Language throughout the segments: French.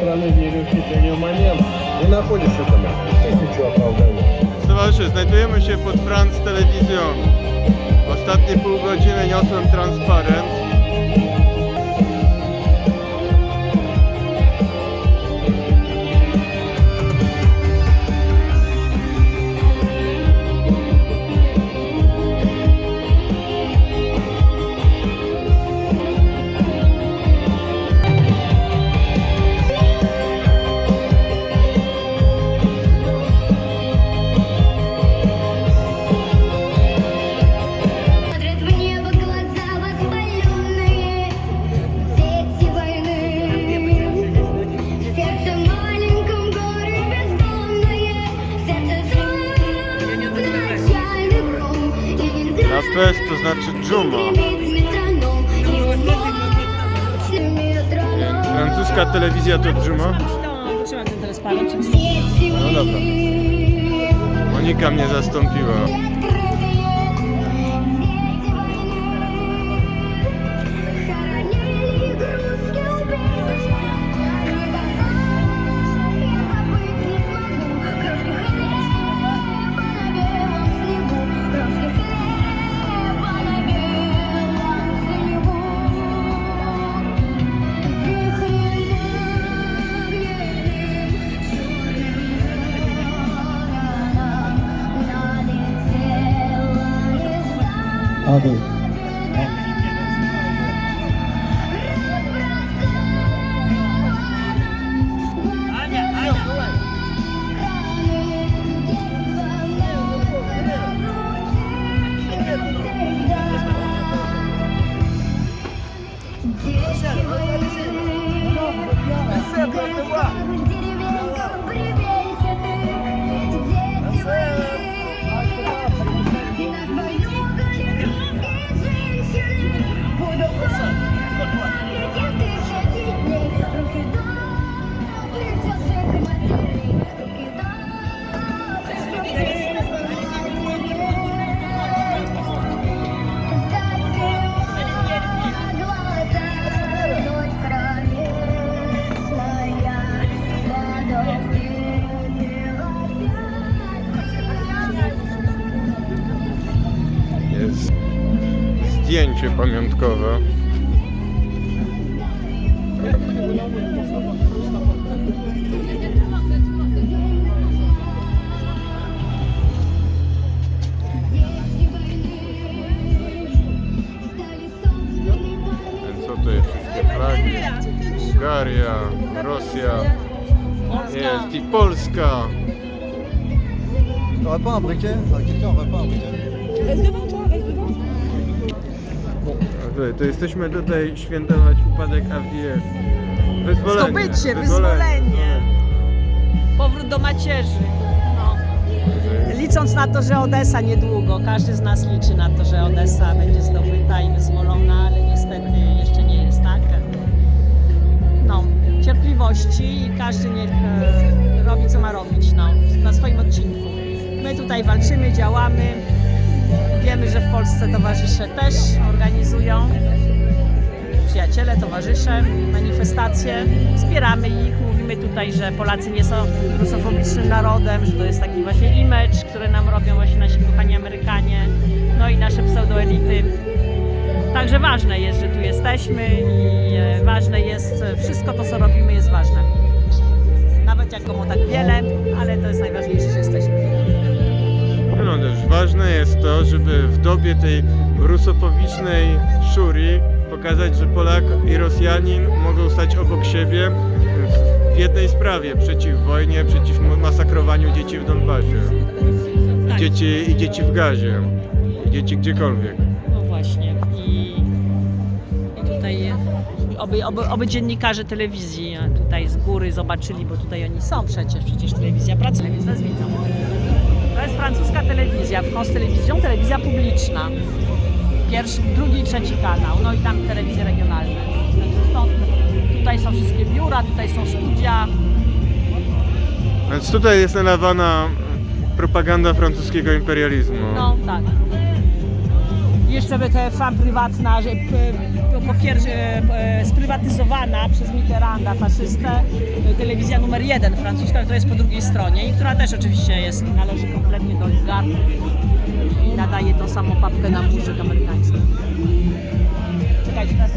страны верю в течение момента. Не находишь этому тысячу оправданий. Towarzysze, znajdujemy się pod France Television. Ostatnie pół godziny niosłem transparent. Fest to znaczy dżuma. Więc francuska telewizja to dżuma. Trzymam ten transparent. No dobra. Monika mnie zastąpiła. Abi. Jest zdjęcie pamiątkowe. Więc co to jest? Wszystkie flagi. Bułgaria, Rosja, jest i Polska. T'aurais pas un briquet? Quelqu'un aurait pas un briquet? Reste devant toi, reste devant. To jesteśmy tutaj świętować upadek AWDF. Wyzwolenie. Zdobycie, wyzwolenie. Powrót do macierzy. No. Licząc na to, że Odessa niedługo, każdy z nas liczy na to, że Odessa będzie zdobyta i wyzwolona, ale niestety jeszcze nie jest tak. No, cierpliwości i każdy niech robi co ma robić, no, na swoim odcinku. My tutaj walczymy, działamy. Wiemy, że w Polsce towarzysze też organizują, przyjaciele, towarzysze, manifestacje. Wspieramy ich, mówimy tutaj, że Polacy nie są rusofobicznym narodem, że to jest taki właśnie image, który nam robią właśnie nasi kochani Amerykanie, no i nasze pseudoelity. Także ważne jest, że tu jesteśmy i ważne jest, wszystko to co robimy jest ważne. Nawet jak komu tak wiele, ale to jest najważniejsze, że jesteśmy. No też ważne jest to, żeby w dobie tej rusofobicznej szurii pokazać, że Polak i Rosjanin mogą stać obok siebie w jednej sprawie, przeciw wojnie, przeciw masakrowaniu dzieci w Donbasie. Tak. I dzieci w Gazie, i dzieci gdziekolwiek. No właśnie. I tutaj oby dziennikarze telewizji tutaj z góry zobaczyli, bo tutaj oni są przecież telewizja pracuje, więc nas widzą. To jest francuska telewizja, France Television, telewizja publiczna. Pierwszy, drugi i trzeci kanał, no i tam telewizje regionalne. Tutaj są wszystkie biura, tutaj są studia. Więc tutaj jest nadawana propaganda francuskiego imperializmu. No tak. jeszcze TVP prywatna, po pierwsze sprywatyzowana przez Mitterranda, faszystę, telewizja numer 1 francuska, która jest po drugiej stronie i która też oczywiście należy kompletnie do oligarchów i nadaje tą samą papkę na muzykę amerykańską. Czekajcie, teraz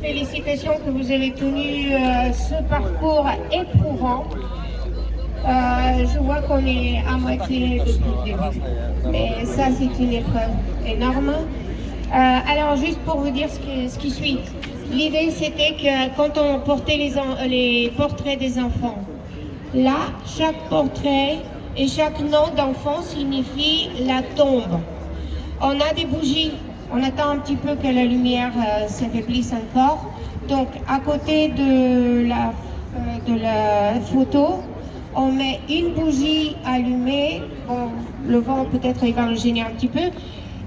Félicitations que vous avez tenu ce parcours éprouvant. Je vois qu'on est à moitié depuis le début, mais ça c'est une épreuve énorme. Alors juste pour vous dire ce qui suit, l'idée c'était que quand on portait les portraits des enfants, là chaque portrait et chaque nom d'enfant signifie la tombe. On a des bougies. On attend un petit peu que la lumière s'affaiblisse encore. Donc, à côté de la photo, on met une bougie allumée. Bon, le vent, peut-être, il va le gêner un petit peu.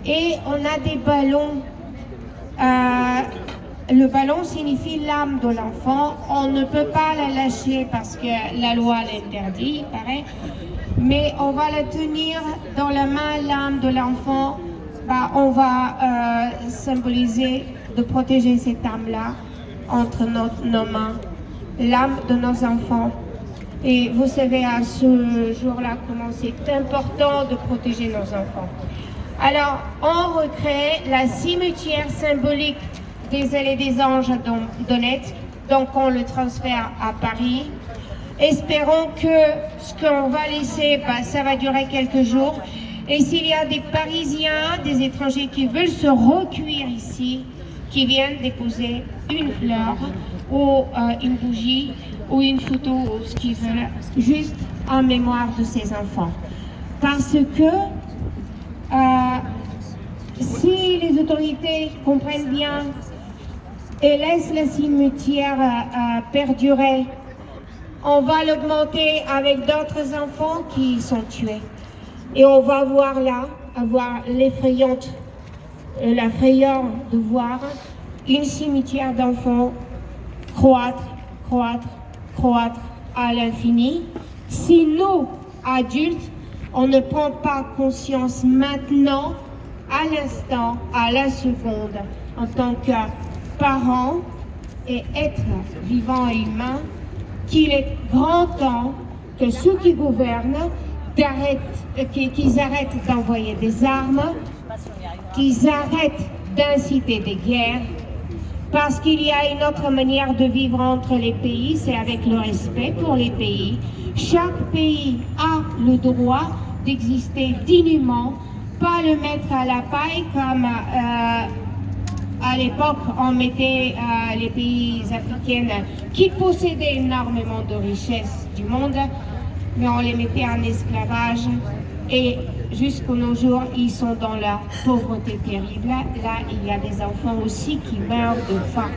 Et on a des ballons. Le ballon signifie l'âme de l'enfant. On ne peut pas la lâcher parce que la loi l'interdit, pareil. Mais on va la tenir dans la main, l'âme de l'enfant. On va symboliser de protéger cette âme-là entre nos mains, l'âme de nos enfants. Et vous savez à ce jour-là comment c'est important de protéger nos enfants. Alors, on recrée la cimetière symbolique des Ailes et des Anges à Donetsk, donc on le transfère à Paris. Espérons que ce qu'on va laisser, ça va durer quelques jours. Et s'il y a des Parisiens, des étrangers qui veulent se recueillir ici, qui viennent déposer une fleur ou une bougie ou une photo ou ce qu'ils veulent, juste en mémoire de ces enfants. Parce que si les autorités comprennent bien et laissent le cimetière perdurer, on va l'augmenter avec d'autres enfants qui sont tués. Et on va voir là, avoir la frayeur de voir une cimetière d'enfants croître à l'infini. Si nous, adultes, on ne prend pas conscience maintenant, à l'instant, à la seconde, en tant que parents et êtres vivants et humains, qu'il est grand temps que ceux qui gouvernent qu'ils arrêtent d'envoyer des armes, qu'ils arrêtent d'inciter des guerres, parce qu'il y a une autre manière de vivre entre les pays, c'est avec le respect pour les pays. Chaque pays a le droit d'exister dignement, pas le mettre à la paille comme à l'époque on mettait les pays africains qui possédaient énormément de richesses du monde, mais on les mettait en esclavage et jusqu'à nos jours, ils sont dans la pauvreté terrible. Là, il y a des enfants aussi qui meurent de faim.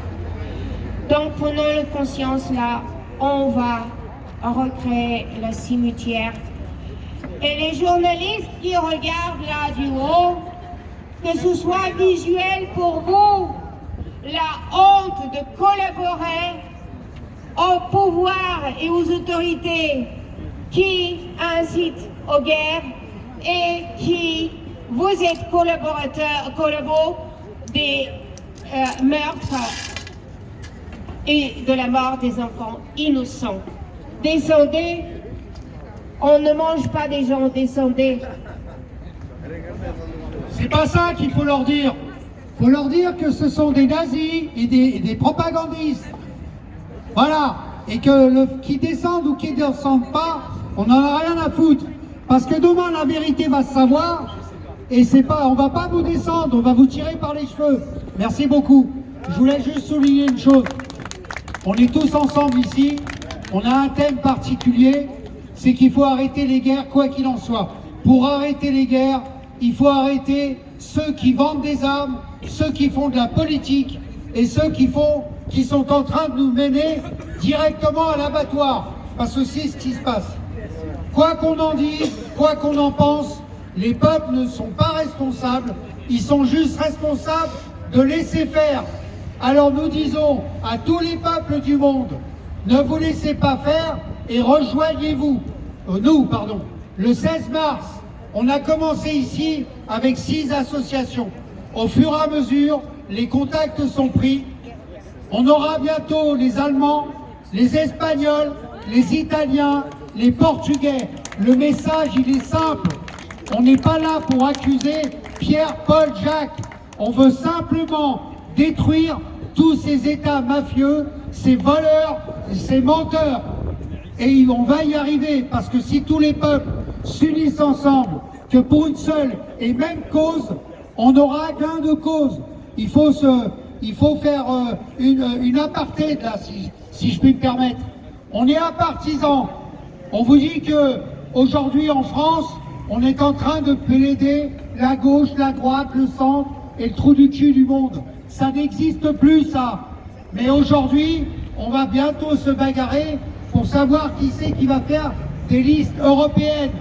Donc, prenons conscience là, on va recréer le cimetière. Et les journalistes qui regardent là du haut, que ce soit visuel pour vous, la honte de collaborer au pouvoir et aux autorités qui incitent aux guerres et qui vous êtes collabos des meurtres et de la mort des enfants innocents. Descendez, on ne mange pas des gens, descendez. C'est pas ça qu'il faut leur dire. Il faut leur dire que ce sont des nazis et des propagandistes. Voilà. Et que qui descendent ou qui ne descendent pas, on n'en a rien à foutre. Parce que demain, la vérité va se savoir. Et c'est pas, on va pas vous descendre, on va vous tirer par les cheveux. Merci beaucoup. Je voulais juste souligner une chose. On est tous ensemble ici. On a un thème particulier. C'est qu'il faut arrêter les guerres, quoi qu'il en soit. Pour arrêter les guerres, il faut arrêter ceux qui vendent des armes, ceux qui font de la politique et ceux qui sont en train de nous mener directement à l'abattoir. Parce que c'est ce qui se passe. Quoi qu'on en dise, quoi qu'on en pense, les peuples ne sont pas responsables. Ils sont juste responsables de laisser faire. Alors nous disons à tous les peuples du monde, ne vous laissez pas faire et rejoignez-vous. Le 16 mars, on a commencé ici avec 6 associations. Au fur et à mesure, les contacts sont pris. On aura bientôt les Allemands, les Espagnols, les Italiens, les Portugais. Le message, il est simple. On n'est pas là pour accuser Pierre, Paul, Jacques. On veut simplement détruire tous ces États mafieux, ces voleurs, ces menteurs. Et on va y arriver, parce que si tous les peuples s'unissent ensemble, que pour une seule et même cause, on aura gain de cause. Il faut faire une aparté, là, si je puis me permettre. On est un partisan. On vous dit que aujourd'hui en France, on est en train de plaider la gauche, la droite, le centre et le trou du cul du monde. Ça n'existe plus, ça. Mais aujourd'hui, on va bientôt se bagarrer pour savoir qui c'est qui va faire des listes européennes.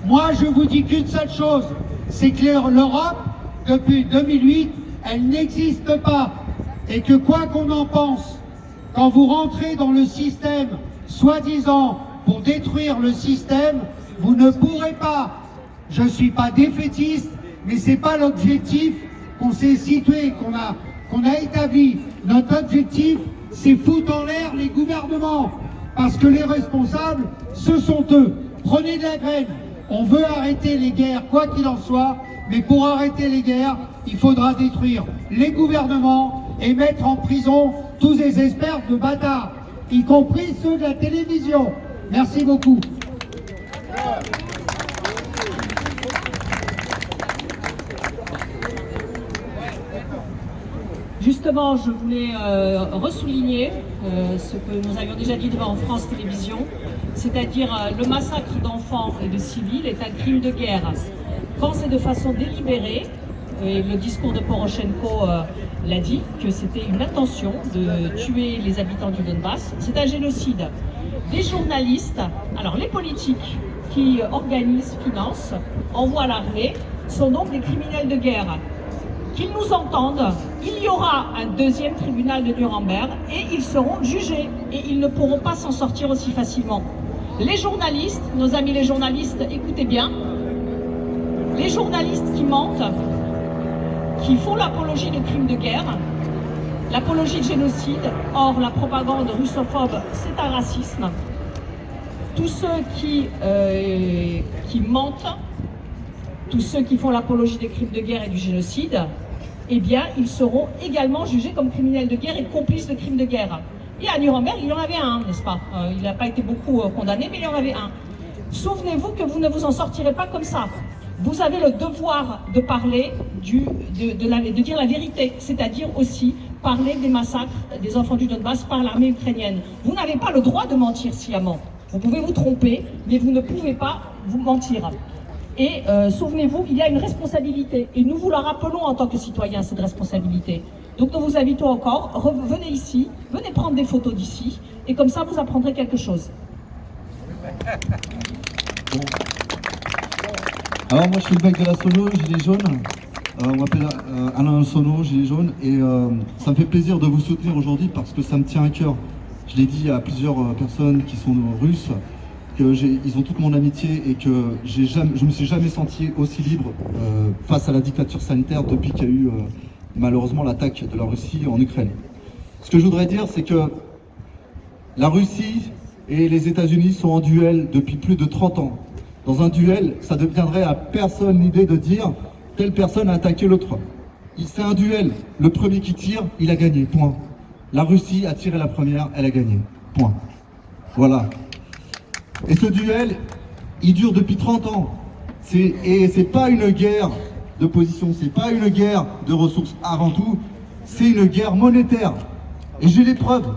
Moi, je vous dis qu'une seule chose, c'est que l'Europe, depuis 2008, elle n'existe pas. Et que quoi qu'on en pense, quand vous rentrez dans le système, soi-disant pour détruire le système, vous ne pourrez pas. Je ne suis pas défaitiste, mais ce n'est pas l'objectif qu'on s'est situé, qu'on a établi. Notre objectif, c'est foutre en l'air les gouvernements. Parce que les responsables, ce sont eux. Prenez de la graine. On veut arrêter les guerres, quoi qu'il en soit, mais pour arrêter les guerres, il faudra détruire les gouvernements et mettre en prison tous ces experts de bâtards, y compris ceux de la télévision. Merci beaucoup. Justement, je voulais ressouligner ce que nous avions déjà dit devant France Télévisions, c'est-à-dire le massacre d'enfants et de civils est un crime de guerre. Quand c'est de façon délibérée, et le discours de Poroshenko l'a dit, que c'était une intention de tuer les habitants du Donbass, c'est un génocide. Les journalistes, alors les politiques qui organisent, financent, envoient l'armée, sont donc des criminels de guerre. Qu'ils nous entendent, il y aura un deuxième tribunal de Nuremberg et ils seront jugés et ils ne pourront pas s'en sortir aussi facilement. Les journalistes, nos amis les journalistes, écoutez bien, les journalistes qui mentent, qui font l'apologie de crimes de guerre, l'apologie de génocide, or la propagande russophobe, c'est un racisme. Tous ceux qui mentent, tous ceux qui font l'apologie des crimes de guerre et du génocide, eh bien, ils seront également jugés comme criminels de guerre et complices de crimes de guerre. Et à Nuremberg, il y en avait un, n'est-ce pas? Il n'a pas été beaucoup condamné, mais il y en avait un. Souvenez-vous que vous ne vous en sortirez pas comme ça. Vous avez le devoir de parler, de dire la vérité, c'est-à-dire aussi parler des massacres des enfants du Donbass par l'armée ukrainienne. Vous n'avez pas le droit de mentir sciemment. Vous pouvez vous tromper, mais vous ne pouvez pas vous mentir. Et souvenez-vous qu'il y a une responsabilité. Et nous vous la rappelons en tant que citoyens, cette responsabilité. Donc nous vous invitons encore, venez ici, venez prendre des photos d'ici, et comme ça vous apprendrez quelque chose. Alors moi je suis le mec de la Sono, Gilets jaunes. On m'appelle Alain Sono, Gilets jaunes. Et ça me fait plaisir de vous soutenir aujourd'hui parce que ça me tient à cœur. Je l'ai dit à plusieurs personnes qui sont russes, qu'ils ont toute mon amitié et que je me suis jamais senti aussi libre face à la dictature sanitaire depuis qu'il y a eu malheureusement l'attaque de la Russie en Ukraine. Ce que je voudrais dire, c'est que la Russie et les États-Unis sont en duel depuis plus de 30 ans. Dans un duel, ça ne deviendrait à personne l'idée de dire telle personne a attaqué l'autre. C'est un duel. Le premier qui tire, il a gagné. Point. La Russie a tiré la première, elle a gagné. Point. Voilà. Et ce duel, il dure depuis 30 ans. Et c'est pas une guerre de position, c'est pas une guerre de ressources avant tout, c'est une guerre monétaire. Et j'ai les preuves.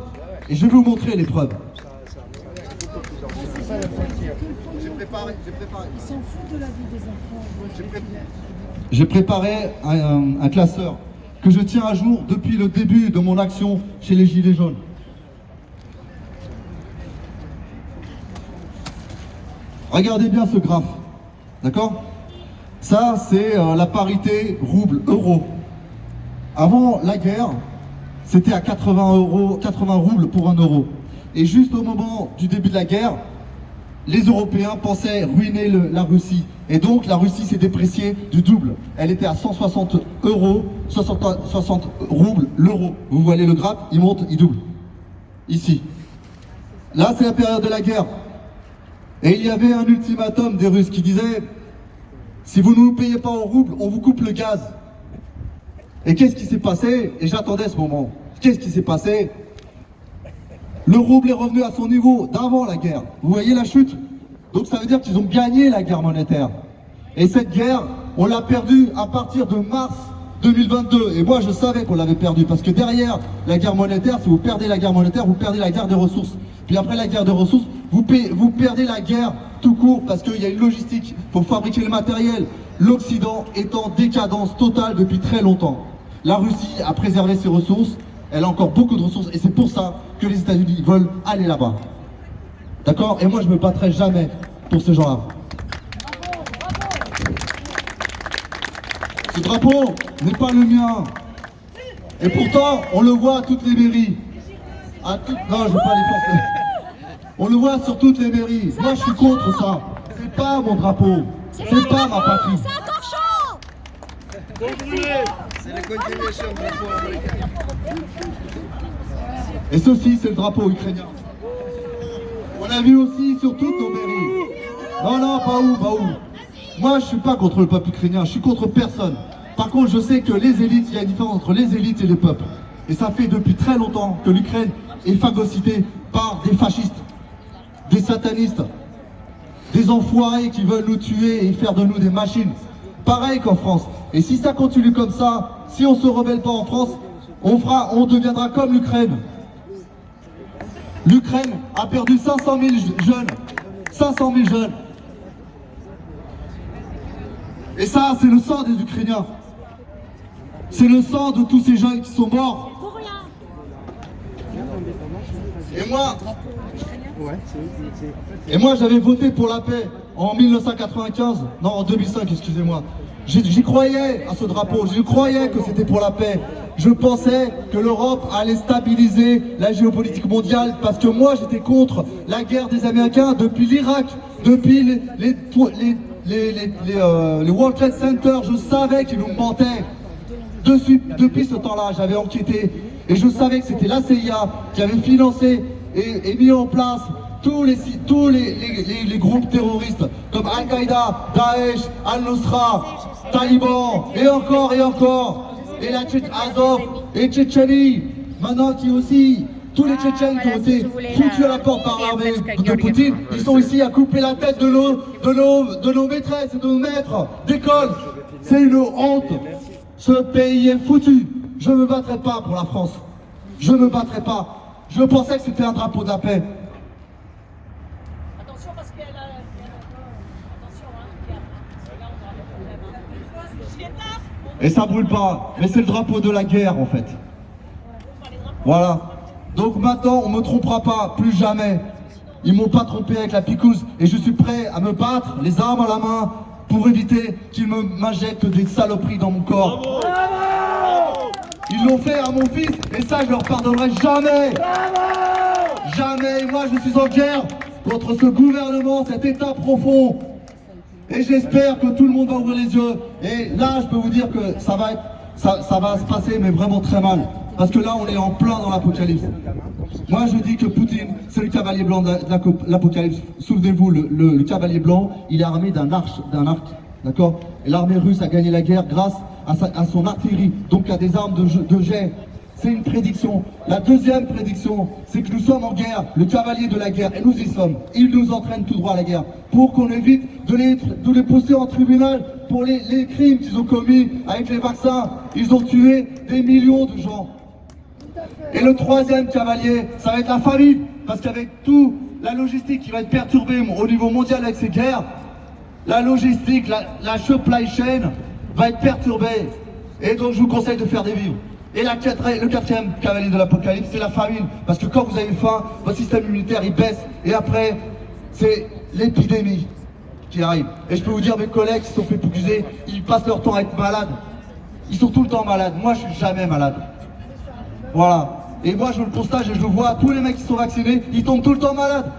Et je vais vous montrer les preuves. Ils s'en foutent de la vie des enfants. J'ai préparé un classeur que je tiens à jour depuis le début de mon action chez les Gilets jaunes. Regardez bien ce graphe, d'accord? Ça, c'est la parité rouble-euro. Avant la guerre, c'était à 80 roubles pour 1 euro. Et juste au moment du début de la guerre, les Européens pensaient ruiner la Russie. Et donc la Russie s'est dépréciée du double. Elle était à 160 euros, 60 roubles l'euro. Vous voyez le graphe, il monte, il double. Ici. Là, c'est la période de la guerre. Et il y avait un ultimatum des Russes qui disait si vous ne nous payez pas en roubles, on vous coupe le gaz. Et qu'est-ce qui s'est passé? Et j'attendais ce moment. Qu'est-ce qui s'est passé? Le rouble est revenu à son niveau d'avant la guerre. Vous voyez la chute? Donc ça veut dire qu'ils ont gagné la guerre monétaire. Et cette guerre, on l'a perdue à partir de mars 2022. Et moi je savais qu'on l'avait perdue parce que derrière la guerre monétaire, si vous perdez la guerre monétaire, vous perdez la guerre des ressources. Puis après la guerre des ressources, vous perdez la guerre tout court parce qu'il y a une logistique pour fabriquer le matériel. L'Occident est en décadence totale depuis très longtemps. La Russie a préservé ses ressources, elle a encore beaucoup de ressources et c'est pour ça que les États-Unis veulent aller là-bas. D'accord? Et moi je me battrai jamais pour ce genre-là. Ce drapeau n'est pas le mien. Et pourtant, on le voit à toutes les mairies. Non, je ne veux pas les forcer. On le voit sur toutes les mairies. Moi je suis contre ça. C'est pas mon drapeau. C'est pas ma patrie. C'est la continuation du drapeau américain. Et ceci, c'est le drapeau ukrainien. On l'a vu aussi sur toutes nos mairies. Non, pas où. Moi, je suis pas contre le peuple ukrainien, je suis contre personne. Par contre, je sais que les élites, il y a une différence entre les élites et les peuples. Et ça fait depuis très longtemps que l'Ukraine est phagocytée par des fascistes, des satanistes, des enfoirés qui veulent nous tuer et faire de nous des machines. Pareil qu'en France. Et si ça continue comme ça, si on ne se rebelle pas en France, on deviendra comme l'Ukraine. L'Ukraine a perdu 500 000 jeunes. 500 000 jeunes. Et ça, c'est le sang des Ukrainiens. C'est le sang de tous ces jeunes qui sont morts. Et moi, j'avais voté pour la paix en 1995. Non, en 2005, excusez-moi. J'y croyais à ce drapeau, je croyais que c'était pour la paix. Je pensais que l'Europe allait stabiliser la géopolitique mondiale parce que moi j'étais contre la guerre des Américains depuis l'Irak, depuis les World Trade Center. Je savais qu'ils nous mentaient. Depuis ce temps-là, j'avais enquêté et je savais que c'était la CIA qui avait financé et mis en place tous les groupes terroristes comme Al-Qaïda, Daesh, Al-Nusra, Taliban et encore. Et la Azov et Tchétchénie, maintenant qui aussi, tous les Tchétchènes qui ont été foutus à la porte par l'armée de Poutine, ils sont ici à couper la tête de nos maîtresses et de nos maîtres d'école. C'est une honte. Ce pays est foutu. Je ne me battrai pas pour la France. Je ne me battrai pas. Je pensais que c'était un drapeau de la paix. Attention parce qu'elle a... Attention, Et ça brûle pas, mais c'est le drapeau de la guerre en fait. Voilà. Donc maintenant, on ne me trompera pas, plus jamais. Ils m'ont pas trompé avec la picouse et je suis prêt à me battre, les armes à la main, pour éviter qu'ils m'injectent des saloperies dans mon corps. Bravo. Ils l'ont fait à mon fils et ça, je leur pardonnerai jamais. Bravo. Jamais. Moi, je suis en guerre contre ce gouvernement, cet état profond. Et j'espère que tout le monde va ouvrir les yeux. Et là, je peux vous dire que ça va se passer, mais vraiment très mal. Parce que là, on est en plein dans l'apocalypse. Moi, je dis que Poutine, c'est le cavalier blanc de l'apocalypse. Souvenez-vous, le cavalier blanc, il est armé d'un arc, d'accord? Et l'armée russe a gagné la guerre grâce à son artillerie, donc à des armes de jet. C'est une prédiction. La deuxième prédiction, c'est que nous sommes en guerre, le cavalier de la guerre, et nous y sommes. Il nous entraîne tout droit à la guerre, pour qu'on évite de les pousser en tribunal pour les crimes qu'ils ont commis avec les vaccins. Ils ont tué des millions de gens. Et le troisième cavalier, ça va être la famine, parce qu'avec tout la logistique qui va être perturbée au niveau mondial avec ces guerres, la logistique, la supply chain va être perturbée. Et donc je vous conseille de faire des vivres. Et le quatrième cavalier de l'apocalypse, c'est la famine. Parce que quand vous avez faim, votre système immunitaire il baisse. Et après, c'est l'épidémie qui arrive. Et je peux vous dire, mes collègues qui se sont fait accuser, ils passent leur temps à être malades. Ils sont tout le temps malades. Moi, je suis jamais malade. Voilà. Et moi, je le constate et je le vois, tous les mecs qui sont vaccinés, ils tombent tout le temps malades.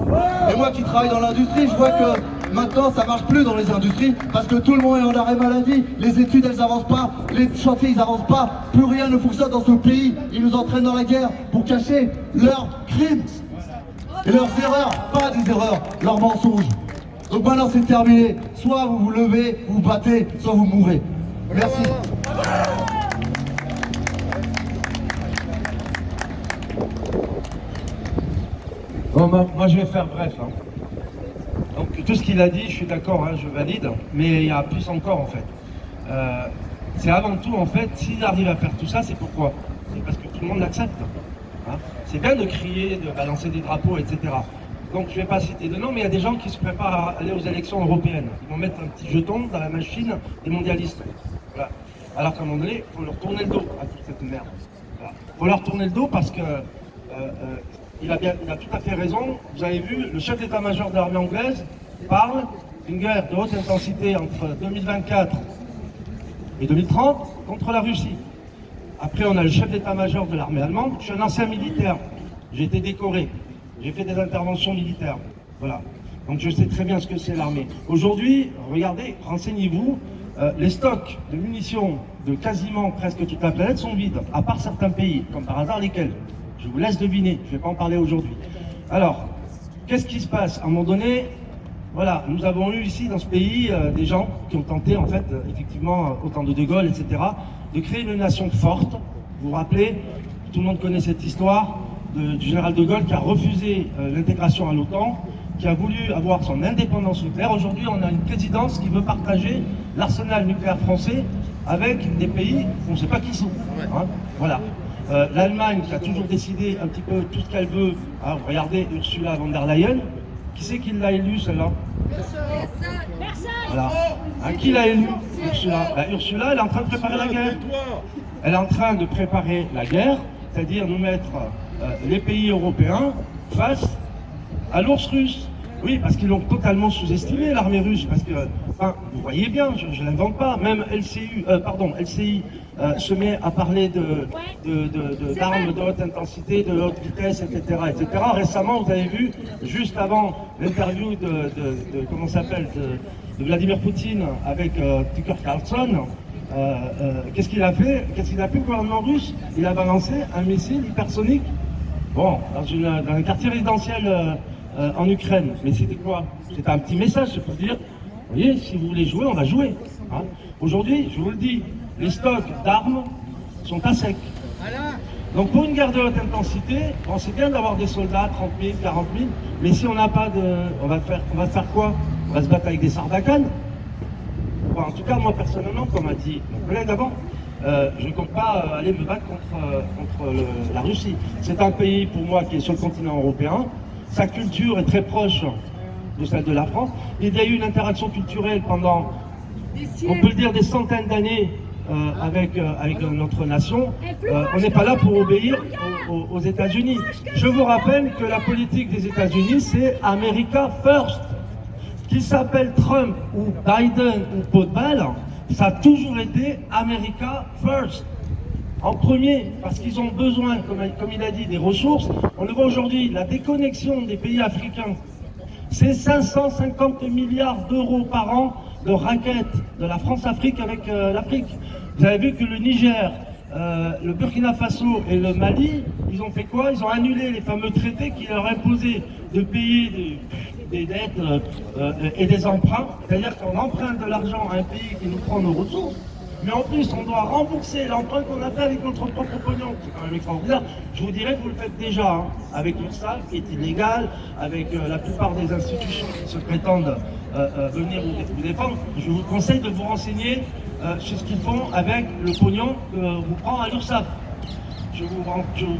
Et moi qui travaille dans l'industrie, je vois que maintenant ça marche plus dans les industries parce que tout le monde est en arrêt maladie, les études elles avancent pas, les chantiers ils avancent pas, plus rien ne fonctionne dans ce pays. Ils nous entraînent dans la guerre pour cacher leurs crimes et leurs erreurs, pas des erreurs, leurs mensonges. Donc maintenant c'est terminé, soit vous vous levez, vous vous battez, soit vous mourrez. Merci. Bon, moi je vais faire bref. Hein. Donc tout ce qu'il a dit, je suis d'accord, hein, je valide, mais il y a plus encore en fait. C'est avant tout en fait, s'il arrive à faire tout ça, c'est pourquoi? C'est parce que tout le monde l'accepte. Hein. C'est bien de crier, de balancer des drapeaux, etc. Donc je ne vais pas citer de nom, mais il y a des gens qui se préparent à aller aux élections européennes. Ils vont mettre un petit jeton dans la machine des mondialistes. Voilà. Alors qu'à un moment donné, il faut leur tourner le dos à toute cette merde. Voilà. Il faut leur tourner le dos parce que il a tout à fait raison. Vous avez vu, le chef d'état-major de l'armée anglaise parle d'une guerre de haute intensité entre 2024 et 2030 contre la Russie. Après, on a le chef d'état-major de l'armée allemande. Je suis un ancien militaire. J'ai été décoré. J'ai fait des interventions militaires. Voilà. Donc je sais très bien ce que c'est l'armée. Aujourd'hui, regardez, renseignez-vous. Les stocks de munitions de quasiment presque toute la planète sont vides, à part certains pays, comme par hasard lesquels. Je vous laisse deviner, je ne vais pas en parler aujourd'hui. Alors, qu'est-ce qui se passe? À un moment donné, voilà, nous avons eu ici dans ce pays des gens qui ont tenté, en fait, effectivement, au temps de De Gaulle, etc., de créer une nation forte. Vous vous rappelez, tout le monde connaît cette histoire du général De Gaulle qui a refusé l'intégration à l'OTAN, qui a voulu avoir son indépendance nucléaire. Aujourd'hui, on a une présidence qui veut partager l'arsenal nucléaire français avec des pays on ne sait pas qui sont. Hein, voilà. L'Allemagne qui a toujours décidé un petit peu tout ce qu'elle veut. Hein, regardez Ursula von der Leyen. Qui c'est qui l'a élue celle-là? Voilà. Hein, qui l'a élue? Ursula. Ursula, elle est en train de préparer la guerre. Elle est en train de préparer la guerre, c'est-à-dire nous mettre les pays européens face à l'ours russe. Oui, parce qu'ils l'ont totalement sous-estimé, l'armée russe, parce que, enfin, vous voyez bien, je ne l'invente pas, même LCI se met à parler d'armes de haute intensité, de haute vitesse, etc., etc. Récemment, vous avez vu, juste avant l'interview comment s'appelle, de Vladimir Poutine avec Tucker Carlson, qu'est-ce qu'il a fait? Qu'est-ce qu'il a fait le gouvernement russe? Il a balancé un missile hypersonique, bon, dans un quartier résidentiel en Ukraine. Mais c'était quoi? C'était un petit message, c'est pour dire, vous voyez, si vous voulez jouer, on va jouer. Hein. Aujourd'hui, je vous le dis, les stocks d'armes sont à sec. Donc pour une guerre de haute intensité, bon, c'est bien d'avoir des soldats, 30 000, 40 000, mais si on n'a pas de... On va faire quoi? On va se battre avec des sardacanes? Bon, en tout cas, moi personnellement, comme a dit mon collègue avant, je ne compte pas aller me battre contre la Russie. C'est un pays, pour moi, qui est sur le continent européen. Sa culture est très proche de celle de la France. Il y a eu une interaction culturelle pendant, on peut le dire, des centaines d'années avec notre nation. On n'est pas là pour obéir aux États-Unis. Je vous rappelle que la politique des États-Unis, c'est America First. Qu'il s'appelle Trump ou Biden ou pot de balle, ça a toujours été America First. En premier, parce qu'ils ont besoin, comme il a dit, des ressources. On le voit aujourd'hui, la déconnexion des pays africains. C'est 550 milliards d'euros par an de raquettes de la France-Afrique avec l'Afrique. Vous avez vu que le Niger, le Burkina Faso et le Mali, ils ont fait quoi? Ils ont annulé les fameux traités qui leur imposaient de payer des dettes et des emprunts. C'est-à-dire qu'on emprunte de l'argent à un pays qui nous prend nos ressources. Mais en plus, on doit rembourser l'emprunt qu'on a fait avec notre propre pognon. C'est quand même extraordinaire. Je vous dirais que vous le faites déjà, hein, avec l'URSSAF, qui est illégal, avec la plupart des institutions qui se prétendent venir vous défendre. Je vous conseille de vous renseigner sur ce qu'ils font avec le pognon que vous prend à l'URSSAF. Je vous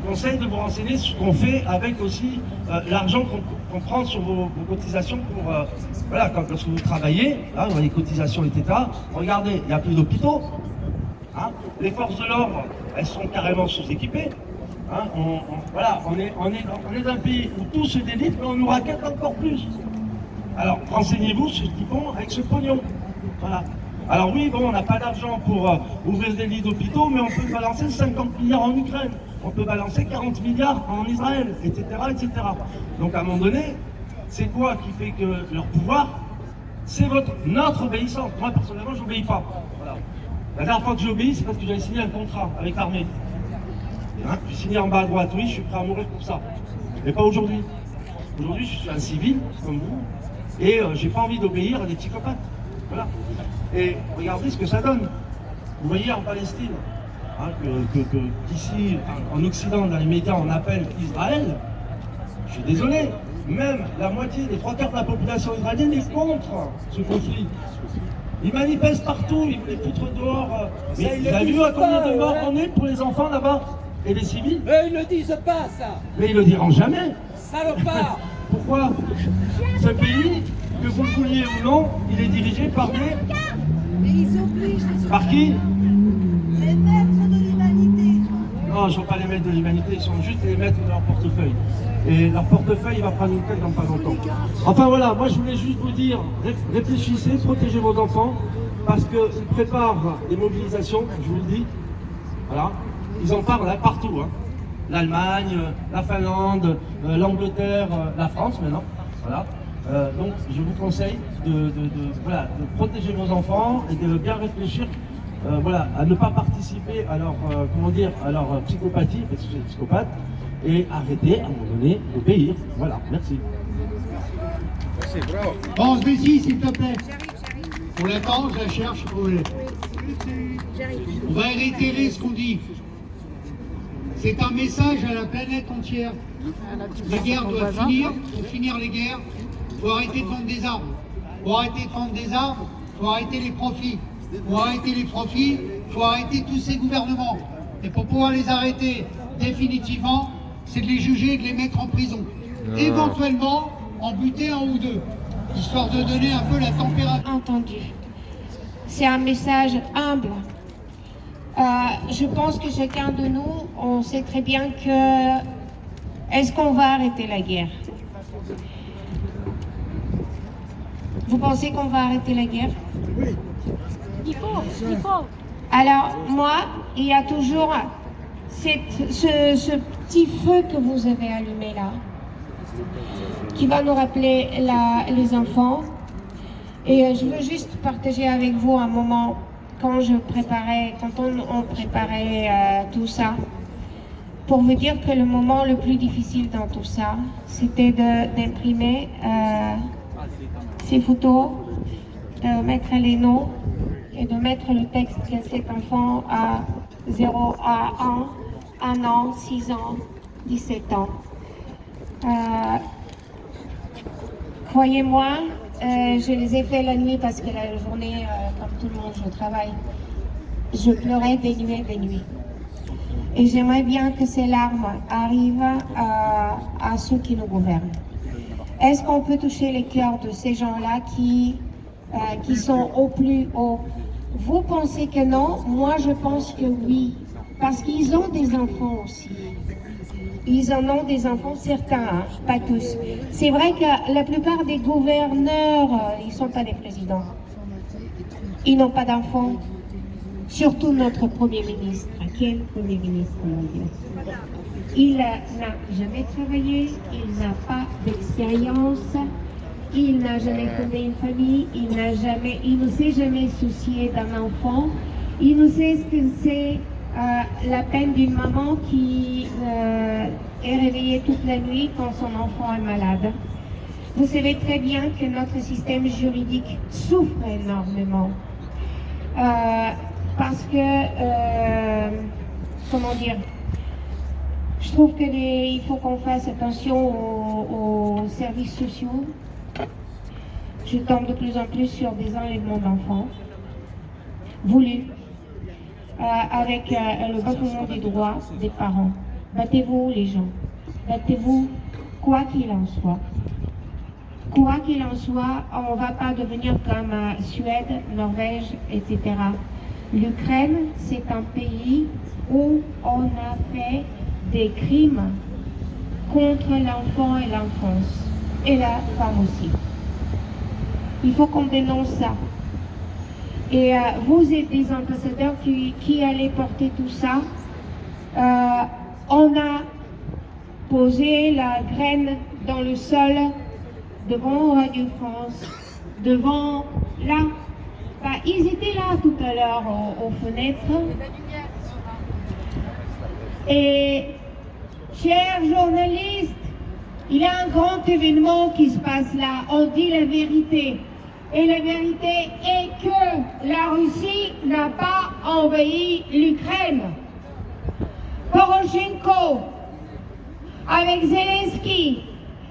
conseille de vous renseigner sur ce qu'on fait avec aussi l'argent qu'on prend sur vos cotisations pour... voilà, lorsque vous travaillez, hein, dans les cotisations, etc. Regardez, il n'y a plus d'hôpitaux. Hein, les forces de l'ordre, elles sont carrément sous-équipées. Hein, on est dans un pays où tout se délite, mais on nous raquette encore plus. Alors, renseignez-vous sur ce qu'ils font avec ce pognon. Voilà. Alors oui, bon, on n'a pas d'argent pour ouvrir des lits d'hôpitaux, mais on peut balancer 50 milliards en Ukraine, on peut balancer 40 milliards en Israël, etc., etc. Donc à un moment donné, c'est quoi qui fait que leur pouvoir, c'est notre obéissance. Moi, personnellement, je n'obéis pas. Voilà. La dernière fois que j'obéis, c'est parce que j'avais signé un contrat avec l'armée. Hein, j'ai signé en bas à droite, oui, je suis prêt à mourir pour ça. Mais pas aujourd'hui. Aujourd'hui, je suis un civil, comme vous, et j'ai pas envie d'obéir à des psychopathes. Voilà. Et regardez ce que ça donne. Vous voyez en Palestine, hein, qu'ici, en Occident, dans les médias, on appelle Israël. Je suis désolé, même la moitié, les 3/4 de la population israélienne est contre ce conflit. Ils manifestent partout, ils veulent les foutre dehors. Mais vous avez vu à combien de morts on est pour les enfants là-bas? Et les civils? Eux, ils ne disent pas ça. Mais ils le diront jamais. Salopard. Pourquoi? Ce pays, que vous le vouliez ou non, il est dirigé par des... Mais ils obligent Par qui? les maîtres de l'humanité. Non, ils ne sont pas les maîtres de l'humanité, ils sont juste les maîtres de leur portefeuille. Et leur portefeuille, il va prendre une tête dans pas longtemps. Enfin voilà, moi je voulais juste vous dire, réfléchissez, protégez vos enfants, parce qu'ils préparent des mobilisations, je vous le dis. Voilà, ils en parlent là, partout. Hein. L'Allemagne, la Finlande, l'Angleterre, la France maintenant. Voilà. Donc je vous conseille voilà, de protéger vos enfants et de bien réfléchir voilà, à ne pas participer à leur, comment dire, à leur psychopathie, parce que c'est des psychopathes, et arrêter à un moment donné d'obéir. Voilà, merci. Merci, bravo. Bon, on se décide, s'il te plaît. On l'attend, je la cherche, vous voulez. On va réitérer ce qu'on dit. C'est un message à la planète entière. La guerre doit finir. Pour finir les guerres, il faut arrêter de vendre des armes. Pour arrêter de vendre des armes, il faut arrêter les profits. Pour arrêter les profits, il faut arrêter tous ces gouvernements. Et pour pouvoir les arrêter définitivement, c'est de les juger et de les mettre en prison. Éventuellement, en buter un ou deux, histoire de donner un peu la température. Entendu. C'est un message humble. Je pense que chacun de nous, on sait très bien que est-ce qu'on va arrêter la guerre? Vous pensez qu'on va arrêter la guerre? Oui. Il faut. Alors moi, il y a toujours ce petit feu que vous avez allumé là, qui va nous rappeler les enfants. Et je veux juste partager avec vous un moment quand on préparait tout ça, pour vous dire que le moment le plus difficile dans tout ça, c'était d'imprimer ces photos, de mettre les noms et de mettre le texte que cet enfant a 0 à 1 an, 6 ans, 17 ans. Croyez-moi, je les ai fait la nuit parce que la journée, comme tout le monde, je travaille. Je pleurais des nuits. Et j'aimerais bien que ces larmes arrivent à ceux qui nous gouvernent. Est-ce qu'on peut toucher les cœurs de ces gens-là qui sont au plus haut? Vous pensez que non? Moi, je pense que oui. Parce qu'ils ont des enfants aussi. Ils en ont des enfants, certains, hein, pas tous. C'est vrai que la plupart des gouverneurs, ils ne sont pas des présidents. Ils n'ont pas d'enfants. Surtout notre Premier ministre. Quel Premier ministre, mon Dieu? Il n'a jamais travaillé, il n'a pas d'expérience, il n'a jamais fondé une famille, il ne s'est jamais soucié d'un enfant. Il ne sait ce que c'est la peine d'une maman qui est réveillée toute la nuit quand son enfant est malade. Vous savez très bien que notre système juridique souffre énormément. Parce que, comment dire, je trouve qu'il faut qu'on fasse attention aux services sociaux. Je tombe de plus en plus sur des enlèvements d'enfants, voulus, avec le bafouement des droits des parents. Battez-vous les gens, battez-vous quoi qu'il en soit. Quoi qu'il en soit, on ne va pas devenir comme Suède, Norvège, etc. L'Ukraine, c'est un pays où on a fait des crimes contre l'enfant et l'enfance, et la femme aussi. Il faut qu'on dénonce ça. Et vous êtes des ambassadeurs qui allez porter tout ça. On a posé la graine dans le sol devant Radio France, devant là. Bah, ils étaient là tout à l'heure aux fenêtres. Et, chers journalistes, il y a un grand événement qui se passe là. On dit la vérité. Et la vérité est que la Russie n'a pas envahi l'Ukraine. Poroshenko, avec Zelensky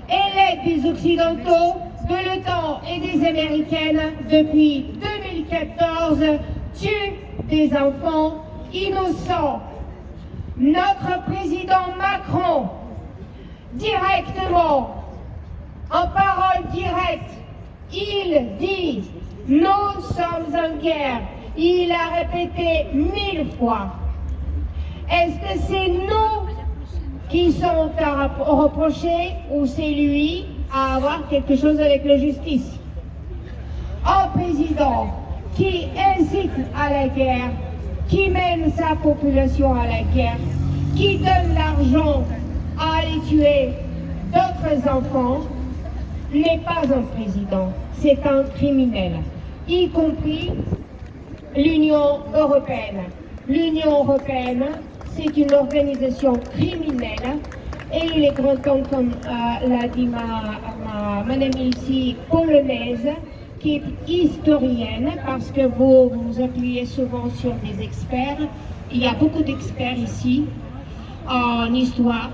et l'aide des Occidentaux, de l'OTAN et des Américaines, depuis 2014, tue des enfants innocents. Notre président Macron, directement, en parole directe, il dit « Nous sommes en guerre ». Il a répété 1000 fois. Est-ce que c'est nous qui sont à reprocher ou c'est lui à avoir quelque chose avec la justice? Un président qui incite à la guerre, qui mène sa population à la guerre, qui donne l'argent à aller tuer d'autres enfants, n'est pas un président, c'est un criminel, y compris l'Union européenne. L'Union européenne, c'est une organisation criminelle et il est grand temps, comme l'a dit madame ici, polonaise, qui est historienne, parce que vous vous appuyez souvent sur des experts. Il y a beaucoup d'experts ici en histoire.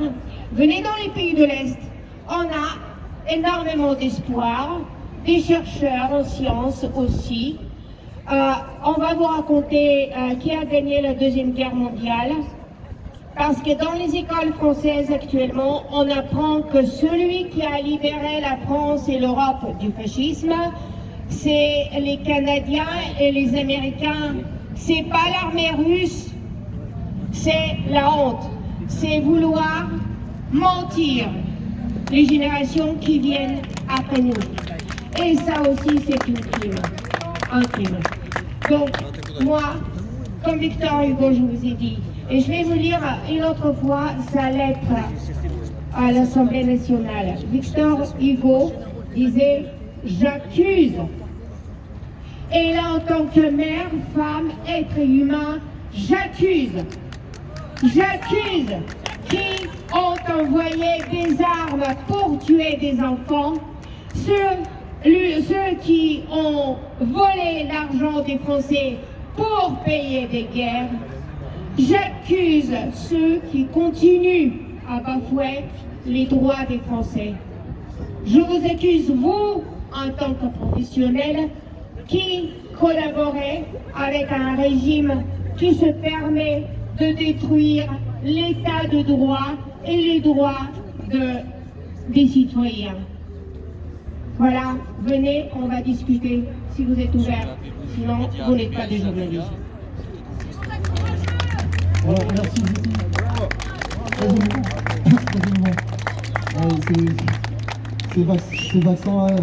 Venez dans les pays de l'Est, on a énormément d'espoir, des chercheurs en sciences aussi. On va vous raconter qui a gagné la Deuxième Guerre mondiale, parce que dans les écoles françaises actuellement, on apprend que celui qui a libéré la France et l'Europe du fascisme, c'est les Canadiens et les Américains. C'est pas l'armée russe, c'est la honte. C'est vouloir mentir les générations qui viennent après nous. Et ça aussi, c'est un crime. Un crime. Donc, moi, comme Victor Hugo, je vous ai dit, et je vais vous lire une autre fois sa lettre à l'Assemblée nationale. Victor Hugo disait « J'accuse ». Et là, en tant que mère, femme, être humain, j'accuse. J'accuse qui ont envoyé des armes pour tuer des enfants, ceux qui ont volé l'argent des Français pour payer des guerres. J'accuse ceux qui continuent à bafouer les droits des Français. Je vous accuse, vous, en tant que professionnels, qui collaborez avec un régime qui se permet de détruire l'état de droit et les droits des citoyens. Voilà, venez, on va discuter si vous êtes ouverts, sinon vous n'êtes pas des journalistes. Voilà, merci beaucoup. Ces vaccins-là,